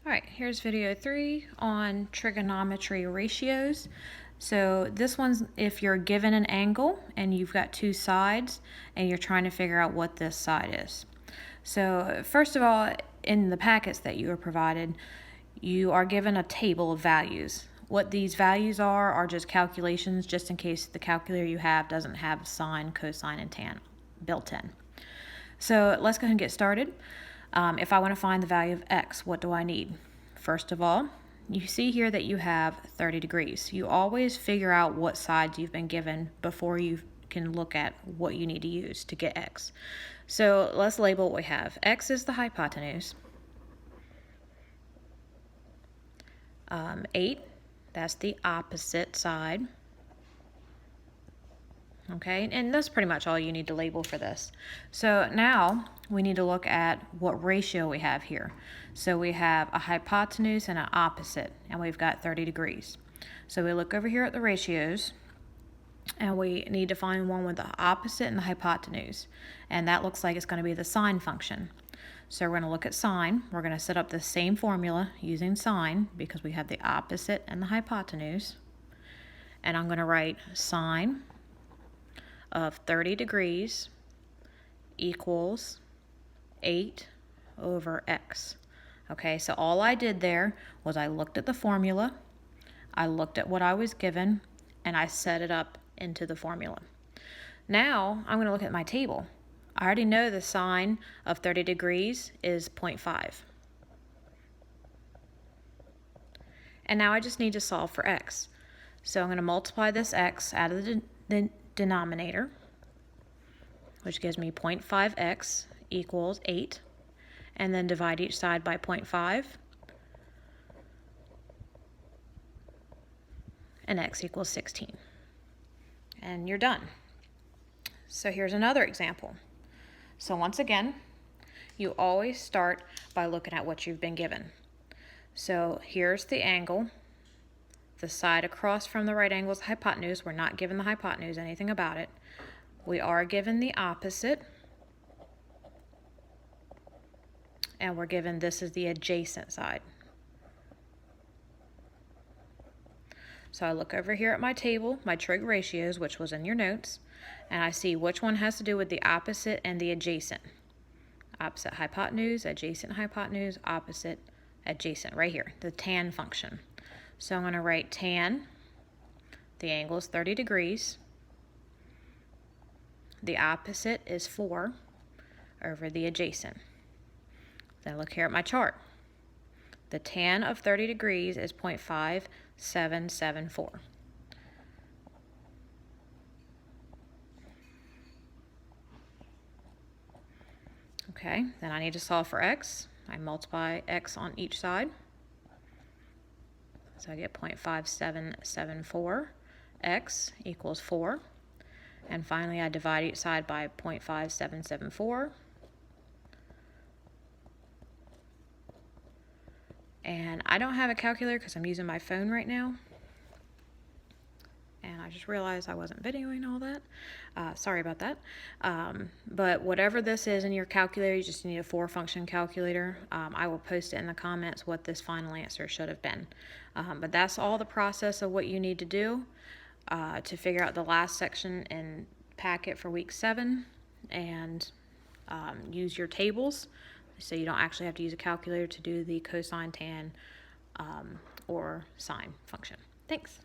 All right, here's video 3 on trigonometry ratios. So this one's if you're given an angle and you've got two sides and you're trying to figure out what this side is. So first of all, in the packets that you were provided, you are given a table of values. What these values are just calculations, just in case the calculator you have doesn't have sine, cosine, and tan built in. So let's go ahead and get started. If I want to find the value of x, what do I need? First of all, you see here that you have 30 degrees. You always figure out what sides you've been given before you can look at what you need to use to get x. So let's label what we have. X is the hypotenuse. 8, that's the opposite side. Okay, and that's pretty much all you need to label for this. So now we need to look at what ratio we have here. So we have a hypotenuse and an opposite, and we've got 30 degrees. So we look over here at the ratios, and we need to find one with the opposite and the hypotenuse. And that looks like it's going to be the sine function. So we're going to look at sine. We're going to set up the same formula using sine because we have the opposite and the hypotenuse. And I'm going to write sine of 30 degrees equals 8 over x. Okay, so all I did there was I looked at the formula, I looked at what I was given, and I set it up into the formula. Now I'm going to look at my table. I already know the sine of 30 degrees is 0.5. And now I just need to solve for x. So I'm going to multiply this x out of the denominator, which gives me 0.5x equals 8, and then divide each side by 0.5, and x equals 16. And you're done. So here's another example. So once again, you always start by looking at what you've been given. So here's the angle. The side across from the right angle is the hypotenuse. We're not given the hypotenuse, anything about it. We are given the opposite. And we're given this is the adjacent side. So I look over here at my table, my trig ratios, which was in your notes, and I see which one has to do with the opposite and the adjacent. Opposite hypotenuse, adjacent, opposite, adjacent, right here, the tan function. So I'm going to write tan, the angle is 30 degrees, the opposite is 4 over the adjacent. Then look here at my chart. The tan of 30 degrees is 0.5774. Okay, then I need to solve for x. I multiply x on each side. So I get 0.5774. X equals 4. And finally, I divide each side by 0.5774. And I don't have a calculator because I'm using my phone right now. And I just realized I wasn't videoing all that. Sorry about that. But whatever this is in your calculator, you just need a 4-function calculator. I will post it in the comments what this final answer should have been. But that's all the process of what you need to do to figure out the last section in packet for week 7 and use your tables. So you don't actually have to use a calculator to do the cosine, tan, or sine function. Thanks.